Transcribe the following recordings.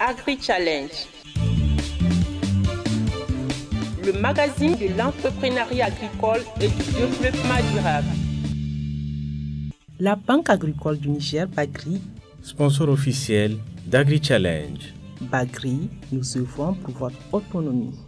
Agri-Challenge, le magazine de l'entrepreneuriat agricole et du développement durable. La Banque agricole du Niger, Bagri, sponsor officiel d'Agri-Challenge. Bagri, nous œuvrons pour votre autonomie.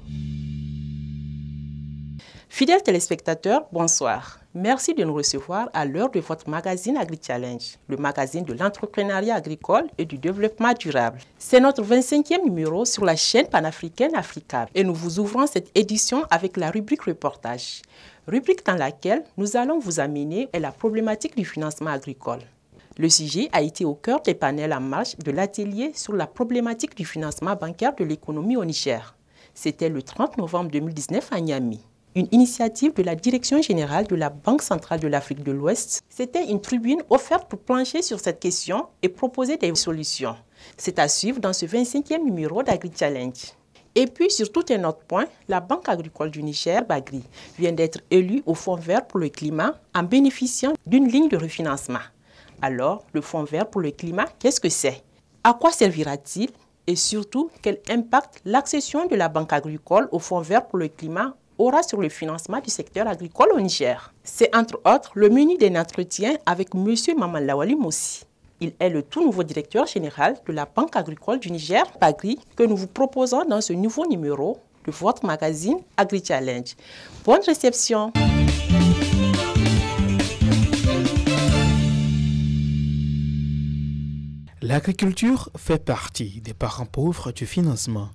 Fidèles téléspectateurs, bonsoir. Merci de nous recevoir à l'heure de votre magazine Agri-Challenge, le magazine de l'entrepreneuriat agricole et du développement durable. C'est notre 25e numéro sur la chaîne panafricaine Africa et nous vous ouvrons cette édition avec la rubrique reportage. Rubrique dans laquelle nous allons vous amener à la problématique du financement agricole. Le sujet a été au cœur des panels en marche de l'atelier sur la problématique du financement bancaire de l'économie au Niger. C'était le 30 novembre 2019 à Niamey. Une initiative de la Direction générale de la Banque centrale de l'Afrique de l'Ouest. C'était une tribune offerte pour plancher sur cette question et proposer des solutions. C'est à suivre dans ce 25e numéro d'Agri-Challenge. Et puis, sur tout un autre point, la Banque agricole du Niger, Bagri, vient d'être élue au Fonds vert pour le climat en bénéficiant d'une ligne de refinancement. Alors, le Fonds vert pour le climat, qu'est-ce que c'est? À quoi servira-t-il? Et surtout, quel impact l'accession de la Banque agricole au Fonds vert pour le climat aura sur le financement du secteur agricole au Niger? C'est entre autres le menu d'un entretien avec M. Maman Lawali Moussi. Il est le tout nouveau directeur général de la Banque agricole du Niger, Bagri, que nous vous proposons dans ce nouveau numéro de votre magazine Agri-Challenge. Bonne réception! L'agriculture fait partie des parents pauvres du financement.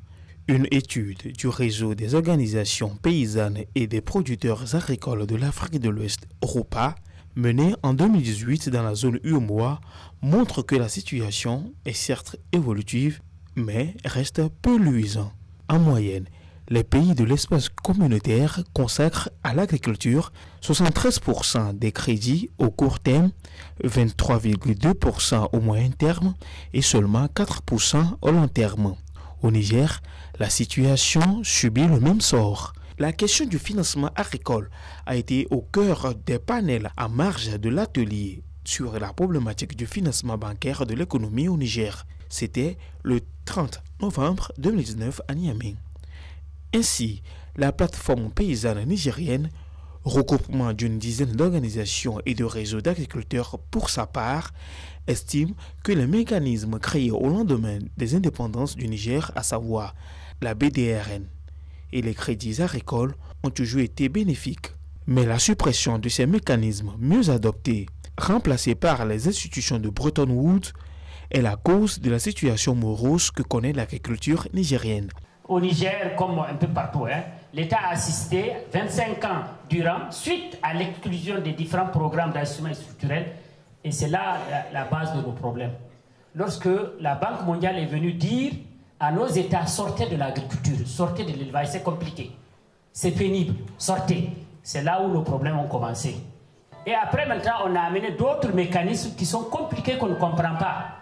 Une étude du réseau des organisations paysannes et des producteurs agricoles de l'Afrique de l'Ouest, ROPA, menée en 2018 dans la zone UEMOA, montre que la situation est certes évolutive, mais reste peu luisante. En moyenne, les pays de l'espace communautaire consacrent à l'agriculture 73% des crédits au court terme, 23,2% au moyen terme et seulement 4% au long terme. Au Niger, la situation subit le même sort. La question du financement agricole a été au cœur des panels en marge de l'atelier sur la problématique du financement bancaire de l'économie au Niger. C'était le 30 novembre 2019 à Niamey. Ainsi, la plateforme paysanne nigérienne, regroupement d'une dizaine d'organisations et de réseaux d'agriculteurs pour sa part, estime que les mécanismes créés au lendemain des indépendances du Niger, à savoir la BDRN et les crédits agricoles, ont toujours été bénéfiques. Mais la suppression de ces mécanismes mieux adoptés, remplacés par les institutions de Bretton Woods, est la cause de la situation morose que connaît l'agriculture nigérienne. Au Niger, comme un peu partout, l'État a assisté 25 ans durant, suite à l'exclusion des différents programmes d'ajustement structurel, et c'est là la base de nos problèmes. Lorsque la Banque mondiale est venue dire à nos États, sortez de l'agriculture, sortez de l'élevage, c'est compliqué, c'est pénible, sortez. C'est là où nos problèmes ont commencé. Et après, maintenant, on a amené d'autres mécanismes qui sont compliqués qu'on ne comprend pas.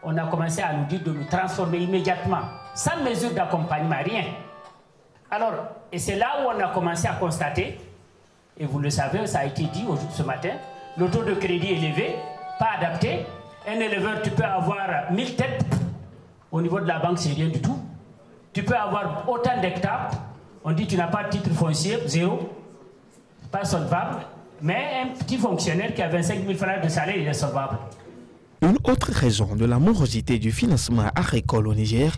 On a commencé à nous dire de nous transformer immédiatement, sans mesure d'accompagnement, rien. Alors, et c'est là où on a commencé à constater, et vous le savez, ça a été dit ce matin, le taux de crédit élevé, pas adapté. Un éleveur, tu peux avoir 1000 têtes, au niveau de la banque, c'est rien du tout. Tu peux avoir autant d'hectares, on dit tu n'as pas de titre foncier, zéro, pas solvable, mais un petit fonctionnaire qui a 25 000 francs de salaire, il est solvable. Une autre raison de la morosité du financement agricole au Niger,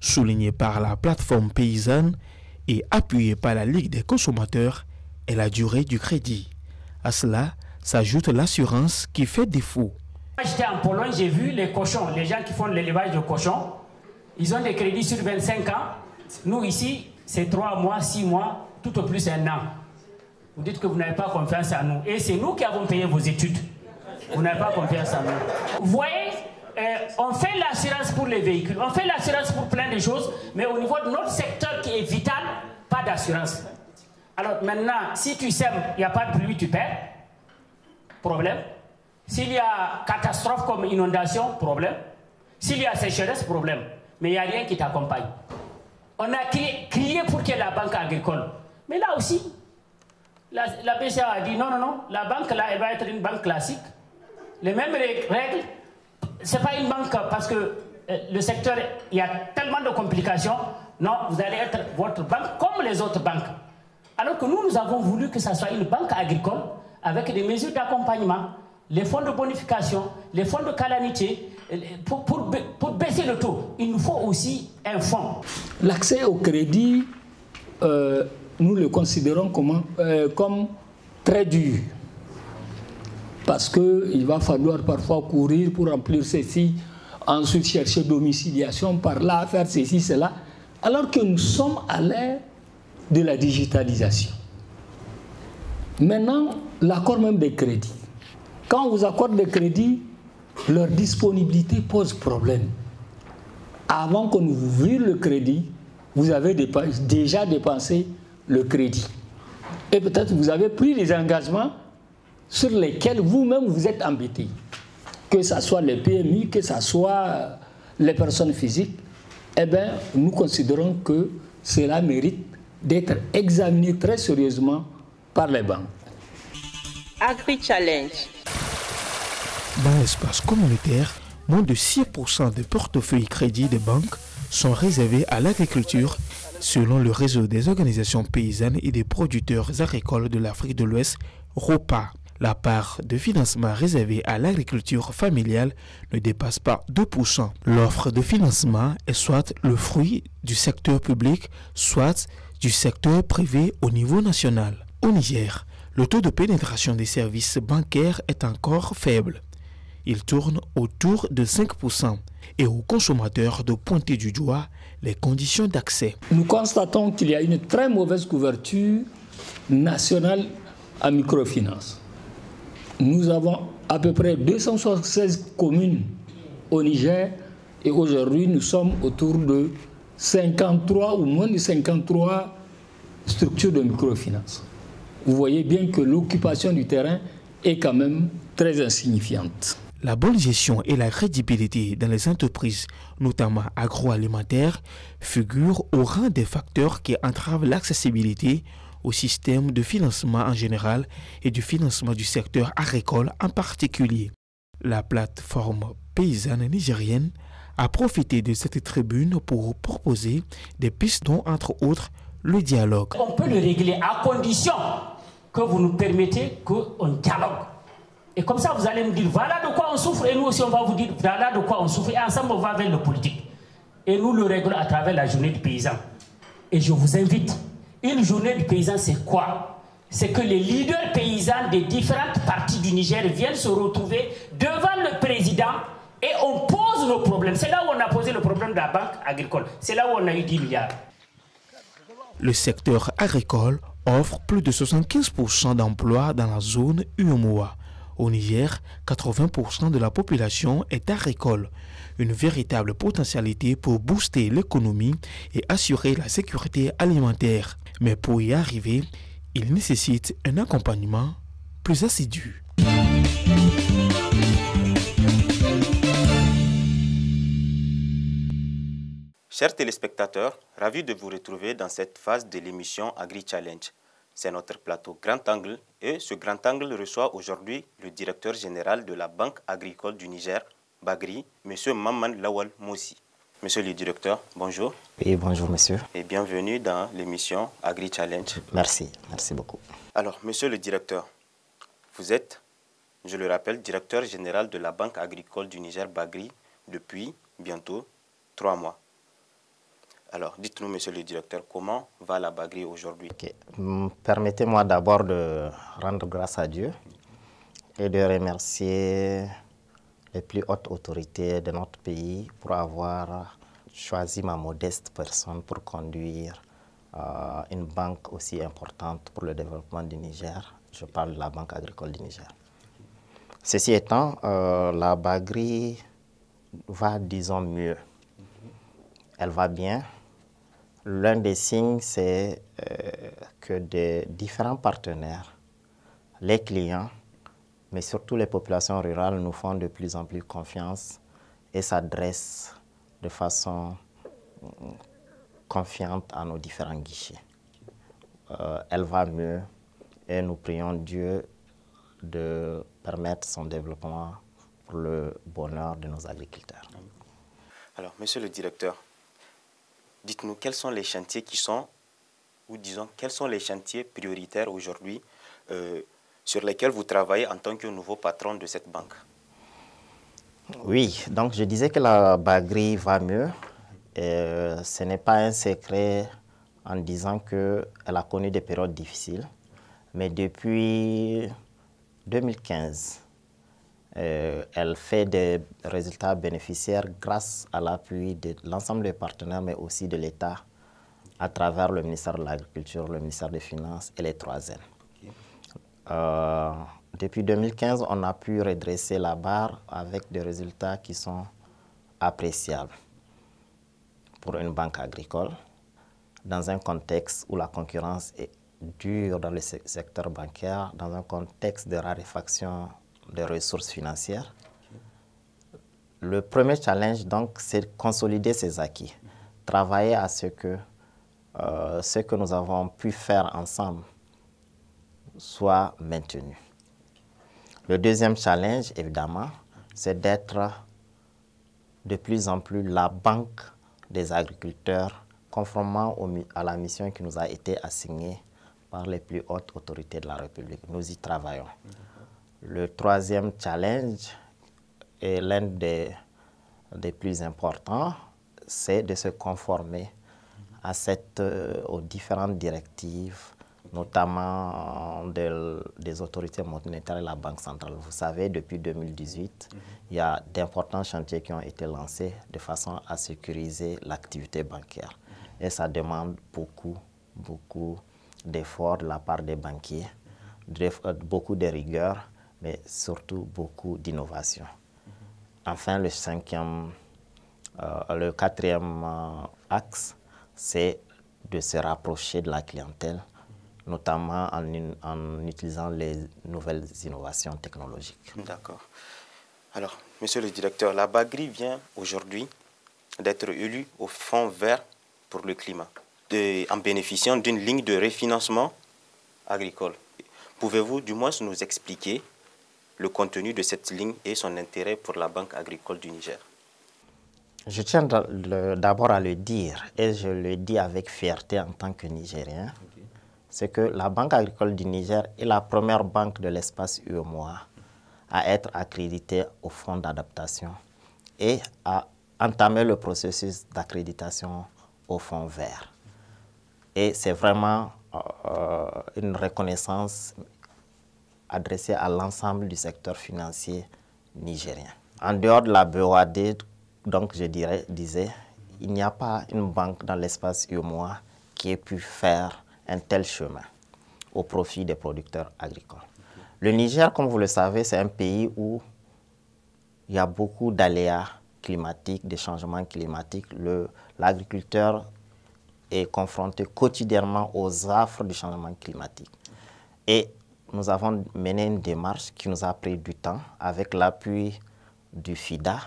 soulignée par la plateforme paysanne et appuyée par la Ligue des consommateurs, est la durée du crédit. À cela s'ajoute l'assurance qui fait défaut. J'étais en Pologne, j'ai vu les cochons, les gens qui font l'élevage de cochons, ils ont des crédits sur 25 ans. Nous ici, c'est 3 mois, 6 mois, tout au plus 1 an. Vous dites que vous n'avez pas confiance en nous. Et c'est nous qui avons payé vos études. Vous n'avez pas confiance en nous. Vous voyez, on fait l'assurance pour les véhicules, on fait l'assurance pour plein de choses, mais au niveau de notre secteur qui est vital, pas d'assurance. Alors maintenant, si tu sèmes, il n'y a pas de pluie, tu perds. Problème. S'il y a catastrophe comme inondation, problème. S'il y a sécheresse, problème. Mais il n'y a rien qui t'accompagne. On a crié pour qu'il y ait la banque agricole. Mais là aussi, la BCA a dit non, la banque là, elle va être une banque classique. Les mêmes règles, ce n'est pas une banque parce que le secteur, il y a tellement de complications. Non, vous allez être votre banque comme les autres banques. Alors que nous avons voulu que ça soit une banque agricole avec des mesures d'accompagnement, les fonds de bonification, les fonds de calamité. Pour baisser le taux, il nous faut aussi un fonds. L'accès au crédit, nous le considérons comme très dur. Parce qu'il va falloir parfois courir pour remplir ceci, ensuite chercher domiciliation par là, faire ceci, cela. Alors que nous sommes à l'ère de la digitalisation. Maintenant, l'accord même des crédits. Quand on vous accorde des crédits, leur disponibilité pose problème. Avant qu'on vous vire le crédit, vous avez déjà dépensé le crédit. Et peut-être vous avez pris des engagements sur lesquels vous-même vous êtes embêté. Que ce soit les PMI, que ce soit les personnes physiques, eh bien, nous considérons que cela mérite d'être examiné très sérieusement par les banques. Agri-Challenge. Dans l'espace communautaire, moins de 6% des portefeuilles crédits des banques sont réservés à l'agriculture, selon le réseau des organisations paysannes et des producteurs agricoles de l'Afrique de l'Ouest, ROPA. La part de financement réservée à l'agriculture familiale ne dépasse pas 2%. L'offre de financement est soit le fruit du secteur public, soit du secteur privé au niveau national. Au Niger, le taux de pénétration des services bancaires est encore faible. Il tourne autour de 5% et aux consommateurs de pointer du doigt les conditions d'accès. Nous constatons qu'il y a une très mauvaise couverture nationale en microfinance. Nous avons à peu près 276 communes au Niger et aujourd'hui nous sommes autour de 53 ou moins de 53 structures de microfinance. Vous voyez bien que l'occupation du terrain est quand même très insignifiante. La bonne gestion et la crédibilité dans les entreprises, notamment agroalimentaires, figurent au rang des facteurs qui entravent l'accessibilité au système de financement en général et du financement du secteur agricole en particulier. La plateforme paysanne nigérienne a profité de cette tribune pour proposer des pistes dont, entre autres, le dialogue. On peut le régler à condition que vous nous permettez qu'on dialogue. Et comme ça, vous allez nous dire, voilà de quoi on souffre, et nous aussi, on va vous dire, voilà de quoi on souffre, et ensemble, on va vers le politique. Et nous le réglons à travers la journée du paysan. Et je vous invite, une journée du paysan, c'est quoi? C'est que les leaders paysans des différentes parties du Niger viennent se retrouver devant le président et on pose nos problèmes. C'est là où on a posé le problème de la banque agricole. C'est là où on a eu 10 milliards. Le secteur agricole offre plus de 75% d'emplois dans la zone UEMOA. Au Niger, 80% de la population est agricole, une véritable potentialité pour booster l'économie et assurer la sécurité alimentaire. Mais pour y arriver, il nécessite un accompagnement plus assidu. Chers téléspectateurs, ravis de vous retrouver dans cette phase de l'émission Agri-Challenge. C'est notre plateau Grand Angle et ce Grand Angle reçoit aujourd'hui le directeur général de la Banque agricole du Niger, Bagri, M. Maman Lawal Moussi. Monsieur le directeur, bonjour. Oui, bonjour monsieur. Et bienvenue dans l'émission Agri-Challenge. Merci, merci beaucoup. Alors, monsieur le directeur, vous êtes, je le rappelle, directeur général de la Banque agricole du Niger, Bagri, depuis bientôt 3 mois. Alors, dites-nous, monsieur le directeur, comment va la Bagri aujourd'hui? Permettez-moi d'abord de rendre grâce à Dieu et de remercier les plus hautes autorités de notre pays pour avoir choisi ma modeste personne pour conduire une banque aussi importante pour le développement du Niger. Je parle de la Banque agricole du Niger. Ceci étant, la Bagri va, disons, mieux. Elle va bien. L'un des signes, c'est que des différents partenaires, les clients, mais surtout les populations rurales nous font de plus en plus confiance et s'adressent de façon confiante à nos différents guichets. Elle va mieux et nous prions Dieu de permettre son développement pour le bonheur de nos agriculteurs. Alors, monsieur le directeur, dites-nous quels sont les chantiers qui sont, ou disons, quels sont les chantiers prioritaires aujourd'hui sur lesquels vous travaillez en tant que nouveau patron de cette banque? Oui, donc je disais que la Bagri va mieux. Et ce n'est pas un secret en disant qu'elle a connu des périodes difficiles. Mais depuis 2015, elle fait des résultats bénéficiaires grâce à l'appui de l'ensemble des partenaires, mais aussi de l'État, à travers le ministère de l'Agriculture, le ministère des Finances et les 3N. Depuis 2015, on a pu redresser la barre avec des résultats qui sont appréciables pour une banque agricole, dans un contexte où la concurrence est dure dans le secteur bancaire, dans un contexte de raréfaction des ressources financières. Le premier challenge, donc, c'est de consolider ces acquis, travailler à ce que nous avons pu faire ensemble soit maintenu. Le deuxième challenge, évidemment, c'est d'être de plus en plus la banque des agriculteurs, conformément à la mission qui nous a été assignée par les plus hautes autorités de la République. Nous y travaillons. Le troisième challenge, et l'un des plus importants, c'est de se conformer aux différentes directives, notamment des autorités monétaires et la Banque centrale. Vous savez, depuis 2018, il y a d'importants chantiers qui ont été lancés de façon à sécuriser l'activité bancaire. Et ça demande beaucoup d'efforts de la part des banquiers, beaucoup de rigueur, mais surtout beaucoup d'innovation. Enfin, le quatrième axe, c'est de se rapprocher de la clientèle, notamment en utilisant les nouvelles innovations technologiques. D'accord. Alors, monsieur le directeur, la Bagri vient aujourd'hui d'être élue au Fonds vert pour le climat, en bénéficiant d'une ligne de refinancement agricole. Pouvez-vous du moins nous expliquer le contenu de cette ligne et son intérêt pour la Banque agricole du Niger? Je tiens d'abord à le dire, et je le dis avec fierté en tant que Nigérien, c'est que la Banque agricole du Niger est la première banque de l'espace UEMOA à être accréditée au Fonds d'adaptation et à entamer le processus d'accréditation au Fonds vert. Et c'est vraiment une reconnaissance adressée à l'ensemble du secteur financier nigérien. En dehors de la BOAD, donc je disais, il n'y a pas une banque dans l'espace UEMOA qui ait pu faire un tel chemin au profit des producteurs agricoles. Le Niger, comme vous le savez, c'est un pays où il y a beaucoup d'aléas climatiques, des changements climatiques. L'agriculteur est confronté quotidiennement aux affres du changement climatique. Et nous avons mené une démarche qui nous a pris du temps avec l'appui du FIDA,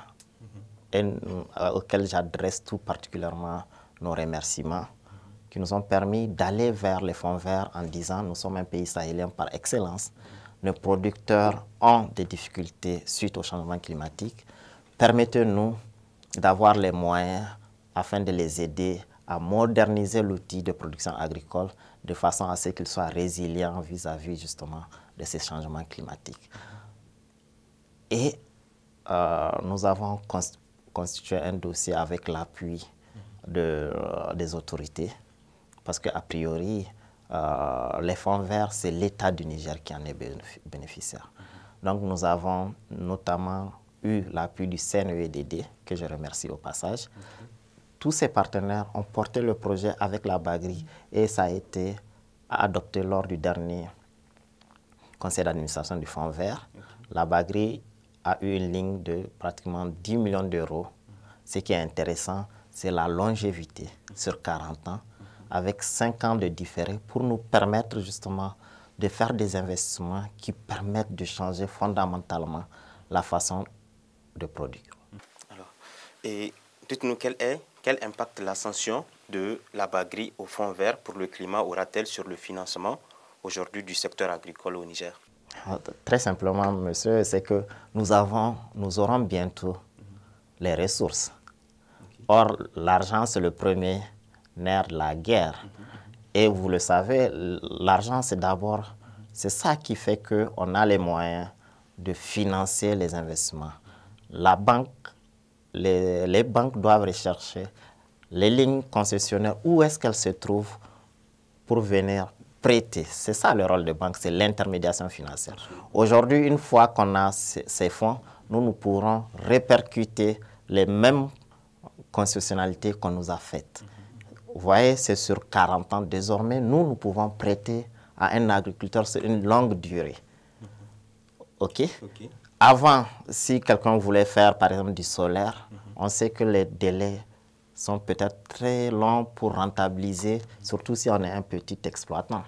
auquel j'adresse tout particulièrement nos remerciements, qui nous ont permis d'aller vers les fonds verts en disant nous sommes un pays sahélien par excellence. Nos producteurs ont des difficultés suite au changement climatique. Permettez-nous d'avoir les moyens afin de les aider à moderniser l'outil de production agricole de façon à ce qu'il soit résilient vis-à-vis justement de ces changements climatiques. Et nous avons constitué un dossier avec l'appui des autorités, parce qu'a priori, les fonds verts, c'est l'État du Niger qui en est bénéficiaire. Donc nous avons notamment eu l'appui du CNEDD, que je remercie au passage. Tous ces partenaires ont porté le projet avec la Bagri et ça a été adopté lors du dernier conseil d'administration du Fonds vert. La Bagri a eu une ligne de pratiquement 10 millions d'euros. Ce qui est intéressant, c'est la longévité sur 40 ans, avec 5 ans de différé pour nous permettre justement de faire des investissements qui permettent de changer fondamentalement la façon de produire. Alors, et dites-nous quel impact l'ascension de la Bagri au Fonds vert pour le climat aura-t-elle sur le financement aujourd'hui du secteur agricole au Niger? Très simplement, monsieur, c'est que nous aurons bientôt les ressources Or, l'argent, c'est le premier nerf de la guerre. Et vous le savez, l'argent, c'est d'abord, c'est ça qui fait qu'on a les moyens de financer les investissements. La banque, les banques doivent rechercher les lignes concessionnaires, où est-ce qu'elles se trouvent pour venir prêter. C'est ça le rôle de banque, c'est l'intermédiation financière. Aujourd'hui, une fois qu'on a ces fonds, nous pourrons répercuter les mêmes concessionnalités qu'on nous a faites. Vous voyez, c'est sur 40 ans. Désormais, nous pouvons prêter à un agriculteur sur une longue durée. OK? Avant, si quelqu'un voulait faire, par exemple, du solaire, on sait que les délais sont peut-être très longs pour rentabiliser, surtout si on est un petit exploitant.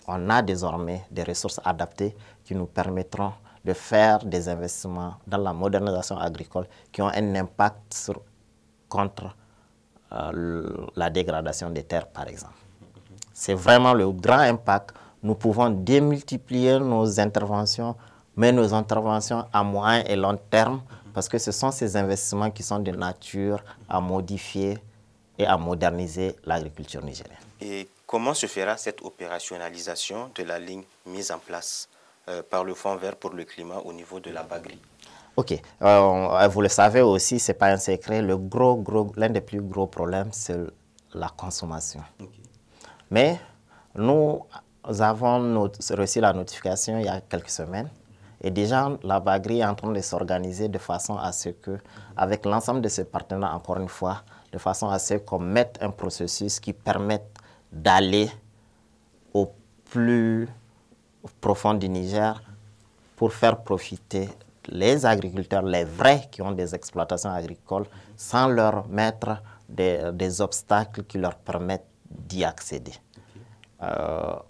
On a désormais des ressources adaptées qui nous permettront de faire des investissements dans la modernisation agricole qui ont un impact contre la dégradation des terres, par exemple. C'est vraiment le grand impact. Nous pouvons démultiplier nos interventions, mais nos interventions à moyen et long terme, parce que ce sont ces investissements qui sont de nature à modifier et à moderniser l'agriculture nigérienne. Et comment se fera cette opérationnalisation de la ligne mise en place par le Fonds vert pour le climat au niveau de la Bagri? OK. Vous le savez aussi, ce n'est pas un secret, l'un des plus gros problèmes, c'est la consommation. Mais nous avons reçu la notification il y a quelques semaines. Et déjà, la Bagri est en train de s'organiser de façon à ce que, avec l'ensemble de ses partenaires, encore une fois, de façon à ce qu'on mette un processus qui permette d'aller au plus profond du Niger pour faire profiter les agriculteurs, les vrais qui ont des exploitations agricoles, sans leur mettre des obstacles qui leur permettent d'y accéder.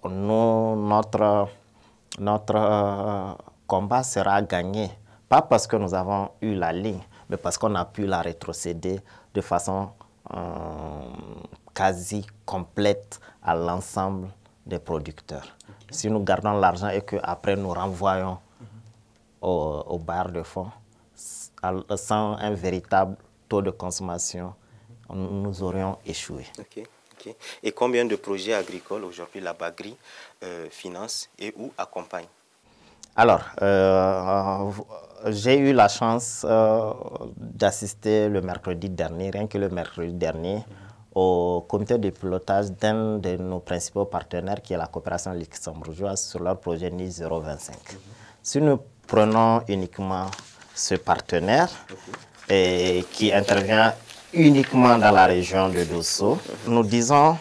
Notre combat sera gagné, pas parce que nous avons eu la ligne, mais parce qu'on a pu la rétrocéder de façon quasi complète à l'ensemble des producteurs. Si nous gardons l'argent et qu'après nous renvoyons aux barres de fonds, sans un véritable taux de consommation, nous aurions échoué. Et combien de projets agricoles aujourd'hui la Bagri finance et ou accompagne? Alors, j'ai eu la chance d'assister le mercredi dernier, rien que le mercredi dernier, au comité de pilotage d'un de nos principaux partenaires qui est la coopération luxembourgeoise sur leur projet NIS 025. Si nous prenons uniquement ce partenaire et qui intervient uniquement dans la région de Dosso, nous disons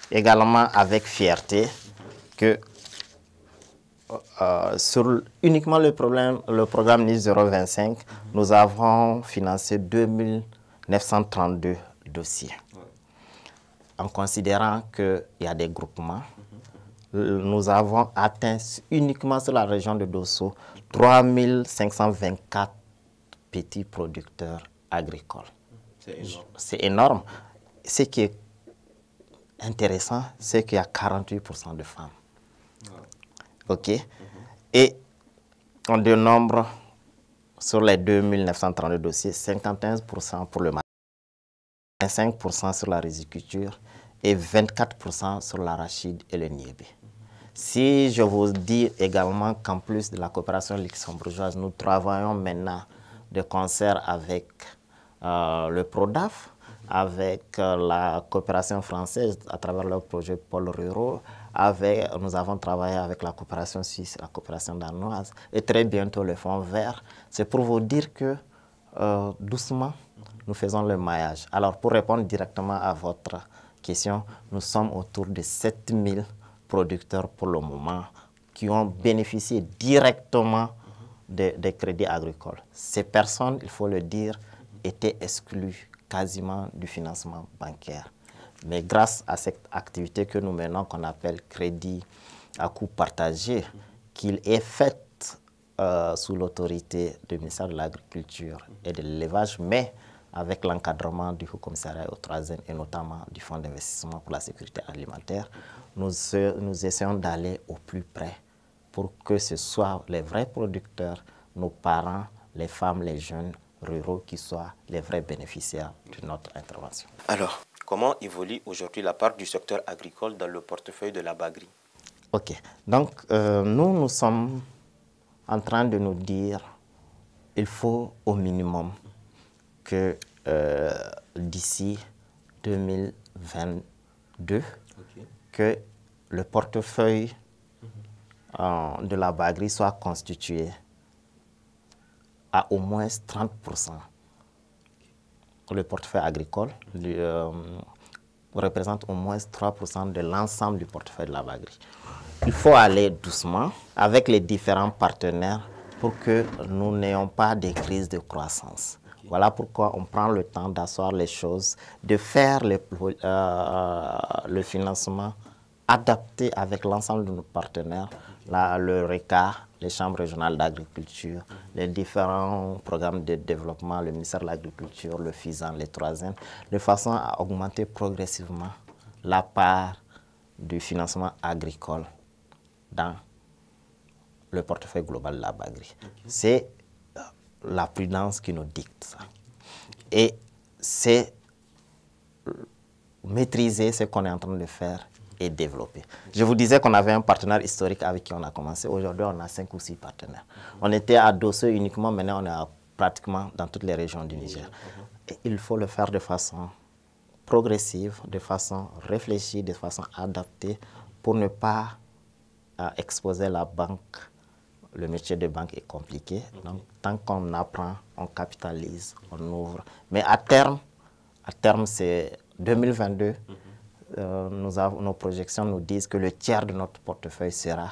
également avec fierté que sur uniquement le programme NIS 025, nous avons financé 2932 dossiers. En considérant qu'il y a des groupements, nous avons atteint uniquement sur la région de Dosso 3524 petits producteurs agricoles. C'est énorme. Ce qui est intéressant, c'est qu'il y a 48% de femmes. OK. Et on dénombre sur les 2932 dossiers, 51% pour le maïs, 25% sur la riziculture et 24% sur l'arachide et le niébé. Si je vous dis également qu'en plus de la coopération luxembourgeoise, nous travaillons maintenant de concert avec le PRODAF, avec la coopération française à travers leur projet Pôle ruraux, nous avons travaillé avec la coopération suisse, la coopération danoise et très bientôt le Fonds vert. C'est pour vous dire que doucement, nous faisons le maillage. Alors pour répondre directement à votre question, nous sommes autour de 7000 producteurs pour le moment qui ont bénéficié directement des crédits agricoles. Ces personnes, il faut le dire, étaient exclues quasiment du financement bancaire. Mais grâce à cette activité que nous menons, qu'on appelle crédit à coût partagé, qu'il est fait sous l'autorité du ministère de l'Agriculture et de l'Élevage, mais avec l'encadrement du Haut Commissariat au Troisième et notamment du Fonds d'investissement pour la sécurité alimentaire, nous essayons d'aller au plus près pour que ce soit les vrais producteurs, nos parents, les femmes, les jeunes, ruraux qui soient les vrais bénéficiaires de notre intervention. Alors, comment évolue aujourd'hui la part du secteur agricole dans le portefeuille de la BAGRI? Ok, donc nous sommes en train de nous dire qu'il faut au minimum que d'ici 2022, que le portefeuille de la BAGRI soit constitué à au moins 30%. Le portefeuille agricole représente au moins 3% de l'ensemble du portefeuille de la BAGRI. Il faut aller doucement avec les différents partenaires pour que nous n'ayons pas des crises de croissance. Voilà pourquoi on prend le temps d'asseoir les choses, de faire le financement adapté avec l'ensemble de nos partenaires, le RECA, les chambres régionales d'agriculture, les différents programmes de développement, le ministère de l'Agriculture, le FISAN, les 3N, de façon à augmenter progressivement la part du financement agricole dans le portefeuille global de la BAGRI. C'est la prudence qui nous dicte ça. Et c'est maîtriser ce qu'on est en train de faire et développer. Je vous disais qu'on avait un partenaire historique avec qui on a commencé. Aujourd'hui, on a 5 ou 6 partenaires. On était à Dosso uniquement, maintenant on est pratiquement dans toutes les régions du Niger. Et il faut le faire de façon progressive, de façon réfléchie, de façon adaptée pour ne pas exposer la banque. Le métier de banque est compliqué. Donc, tant qu'on apprend, on capitalise, on ouvre. Mais à terme c'est 2022. Nos projections nous disent que le tiers de notre portefeuille sera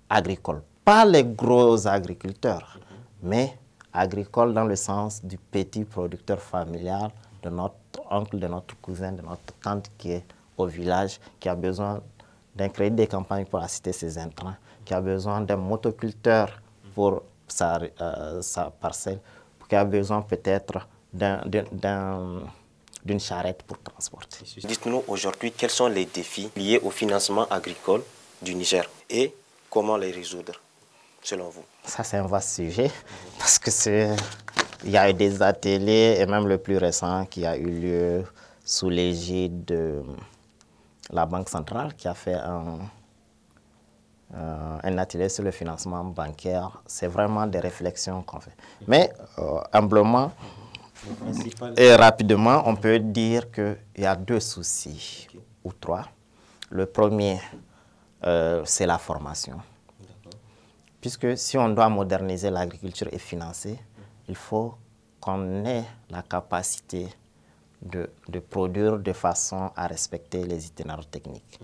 agricole. Pas les gros agriculteurs, mais agricole dans le sens du petit producteur familial, de notre oncle, de notre cousin, de notre tante qui est au village, qui a besoin d'un crédit de campagne pour assister ses intrants, qui a besoin d'un motoculteur pour sa parcelle, qui a besoin peut-être d'une charrette pour transporter. Dites-nous aujourd'hui quels sont les défis liés au financement agricole du Niger et comment les résoudre, selon vous? Ça, c'est un vaste sujet parce que il y a eu des ateliers et même le plus récent qui a eu lieu sous l'égide de la Banque centrale qui a fait un atelier sur le financement bancaire. C'est vraiment des réflexions qu'on fait. Mais humblement et rapidement, on peut dire qu'il y a 2 soucis ou 3. Le premier, c'est la formation. Puisque si on doit moderniser l'agriculture et financer, il faut qu'on ait la capacité de produire de façon à respecter les itinéraires techniques.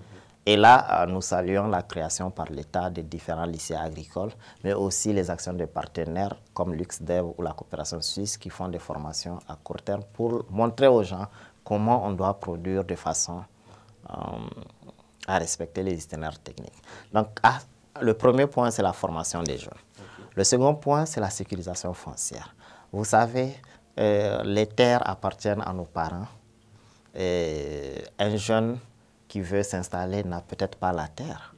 Et là, nous saluons la création par l'État de différents lycées agricoles, mais aussi les actions de partenaires comme l'UXDEV ou la coopération suisse qui font des formations à court terme pour montrer aux gens comment on doit produire de façon à respecter les itinéraires techniques. Donc, le premier point, c'est la formation des jeunes. Le second point, c'est la sécurisation foncière. Vous savez, les terres appartiennent à nos parents. Et un jeune qui veut s'installer n'a peut-être pas la terre.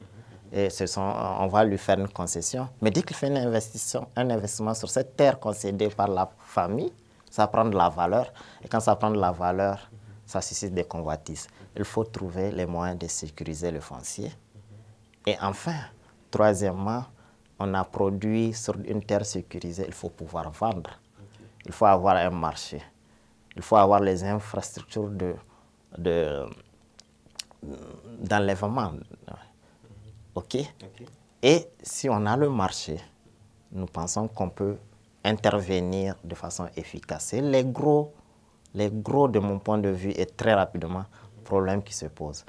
Et on va lui faire une concession. Mais dès qu'il fait un investissement sur cette terre concédée par la famille, ça prend de la valeur. Et quand ça prend de la valeur, ça suscite des convoitises. Il faut trouver les moyens de sécuriser le foncier. Et enfin, troisièmement, on a produit sur une terre sécurisée, il faut pouvoir vendre. Il faut avoir un marché. Il faut avoir les infrastructures d'enlèvement. OK? Et si on a le marché, nous pensons qu'on peut intervenir de façon efficace. Et les gros, de mon point de vue, et très rapidement, problème qui se pose.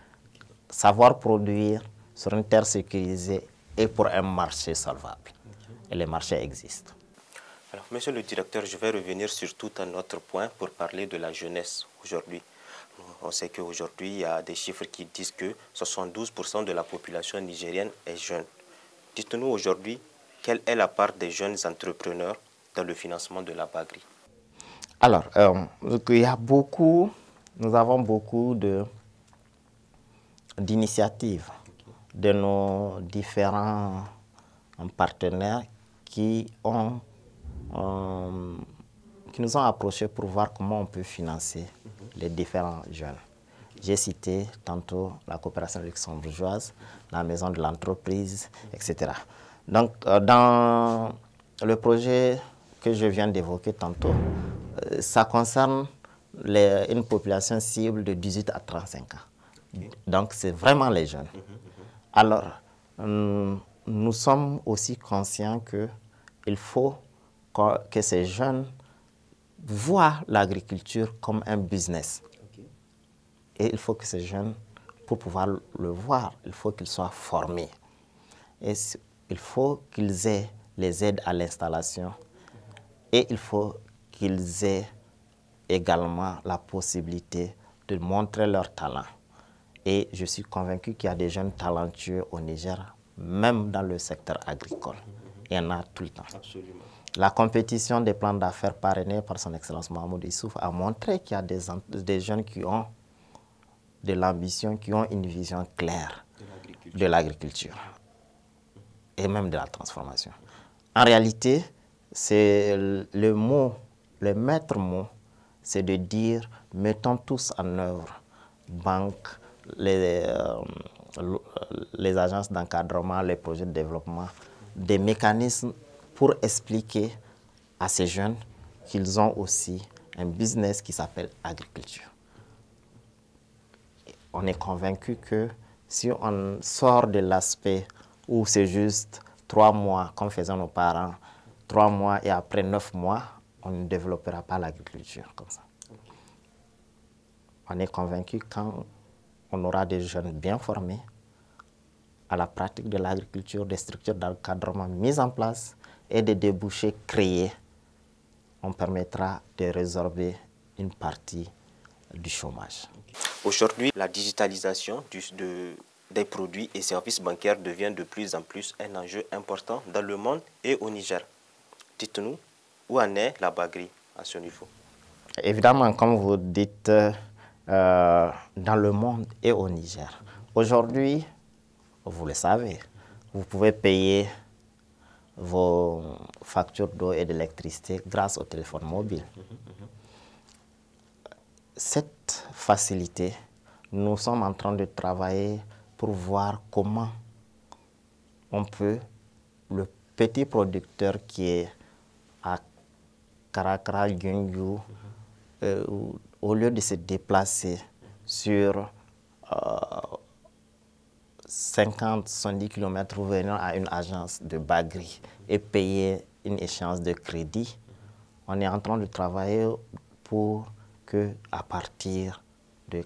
Savoir produire sur une terre sécurisée et pour un marché solvable. Et les marchés existent. Alors, monsieur le directeur, je vais revenir sur tout un autre point pour parler de la jeunesse aujourd'hui. On sait qu'aujourd'hui, il y a des chiffres qui disent que 72% de la population nigérienne est jeune. Dites-nous aujourd'hui, quelle est la part des jeunes entrepreneurs dans le financement de la BAGRI? Alors, nous avons beaucoup d'initiatives de nos différents partenaires qui ont qui nous ont approchés pour voir comment on peut financer les différents jeunes. J'ai cité tantôt la coopération luxembourgeoise, la maison de l'entreprise, etc. Donc, dans le projet que je viens d'évoquer tantôt, ça concerne une population cible de 18 à 35 ans. Donc, c'est vraiment les jeunes. Alors, nous sommes aussi conscients qu'il faut que ces jeunes voient l'agriculture comme un business. Et il faut que ces jeunes, pour pouvoir le voir, il faut qu'ils soient formés. Et il faut qu'ils aient les aides à l'installation. Et il faut qu'ils aient également la possibilité de montrer leur talent. Et je suis convaincu qu'il y a des jeunes talentueux au Niger, même dans le secteur agricole. Il y en a tout le temps. Absolument. La compétition des plans d'affaires parrainés par son Excellence Mahmoud Issouf a montré qu'il y a des jeunes qui ont de l'ambition, qui ont une vision claire de l'agriculture et même de la transformation. En réalité, c'est le maître mot, c'est de dire, mettons tous en œuvre, banques, les agences d'encadrement, les projets de développement, des mécanismes pour expliquer à ces jeunes qu'ils ont aussi un business qui s'appelle agriculture. On est convaincu que si on sort de l'aspect où c'est juste 3 mois, comme faisaient nos parents, 3 mois et après 9 mois, on ne développera pas l'agriculture comme ça. On est convaincu quand on aura des jeunes bien formés à la pratique de l'agriculture, des structures d'encadrement mises en place et des débouchés créés, on permettra de résorber une partie du chômage. Aujourd'hui, la digitalisation des produits et services bancaires devient de plus en plus un enjeu important dans le monde et au Niger. Dites-nous, où en est la Bagri à ce niveau? Évidemment, comme vous dites, dans le monde et au Niger. Aujourd'hui, vous le savez, vous pouvez payer vos factures d'eau et d'électricité grâce au téléphone mobile. Cette facilité, nous sommes en train de travailler pour voir comment on peut, le petit producteur qui est à Karakra, Gyungyu, au lieu de se déplacer sur 50-70 km venant à une agence de Bagri et payer une échéance de crédit, on est en train de travailler pour que, à partir de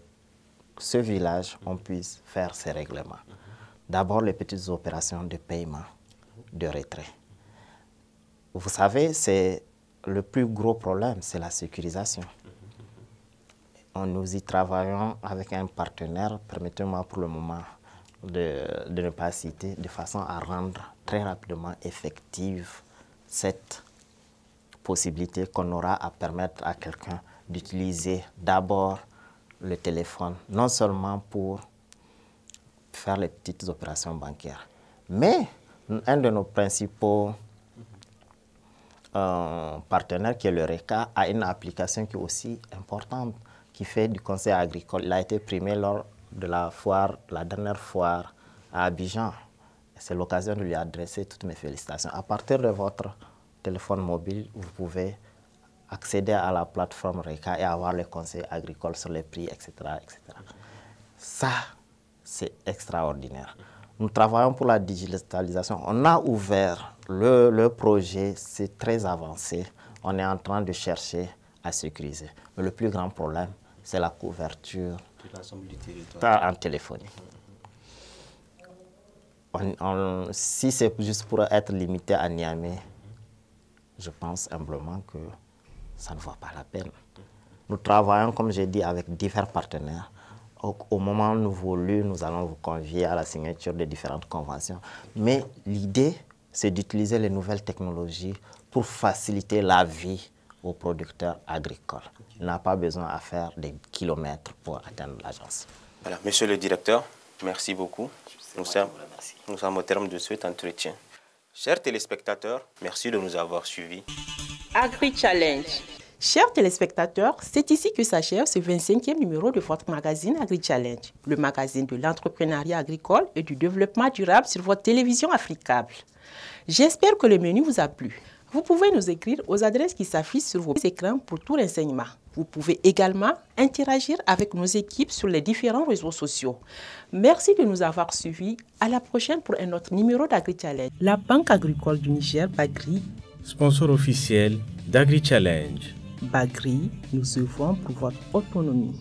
ce village, on puisse faire ces règlements. D'abord, les petites opérations de paiement, de retrait. Vous savez, c'est le plus gros problème, c'est la sécurisation. Nous y travaillons avec un partenaire, permettez-moi pour le moment de ne pas citer, de façon à rendre très rapidement effective cette possibilité qu'on aura à permettre à quelqu'un d'utiliser d'abord le téléphone, non seulement pour faire les petites opérations bancaires, mais un de nos principaux partenaires, qui est le RECA, a une application qui est aussi importante, qui fait du conseil agricole. Il a été primé lors de la dernière foire à Abidjan. C'est l'occasion de lui adresser toutes mes félicitations. À partir de votre téléphone mobile, vous pouvez accéder à la plateforme RECA et avoir les conseils agricoles sur les prix, etc., etc. Ça, c'est extraordinaire. Nous travaillons pour la digitalisation. On a ouvert le projet, c'est très avancé. On est en train de chercher à sécuriser. Mais le plus grand problème, c'est la couverture en téléphonie. Si c'est juste pour être limité à Niamey, je pense humblement que ça ne vaut pas la peine. Nous travaillons, comme j'ai dit, avec divers partenaires. Au moment voulu, nous allons vous convier à la signature de différentes conventions. Mais l'idée, c'est d'utiliser les nouvelles technologies pour faciliter la vie aux producteurs agricoles. Il n'a pas besoin à faire des kilomètres pour atteindre l'agence. Voilà, monsieur le directeur, merci beaucoup. Nous sommes au terme de cet entretien. Chers téléspectateurs, merci de nous avoir suivis. Agri Challenge, Chers téléspectateurs, c'est ici que s'achève ce 25e numéro de votre magazine Agri-Challenge, le magazine de l'entrepreneuriat agricole et du développement durable sur votre télévision africable. J'espère que le menu vous a plu. Vous pouvez nous écrire aux adresses qui s'affichent sur vos écrans pour tout renseignement. Vous pouvez également interagir avec nos équipes sur les différents réseaux sociaux. Merci de nous avoir suivis. À la prochaine pour un autre numéro d'Agri-Challenge. La Banque agricole du Niger, Bagri, sponsor officiel d'Agri-Challenge. Bagri, nous œuvrons pour votre autonomie.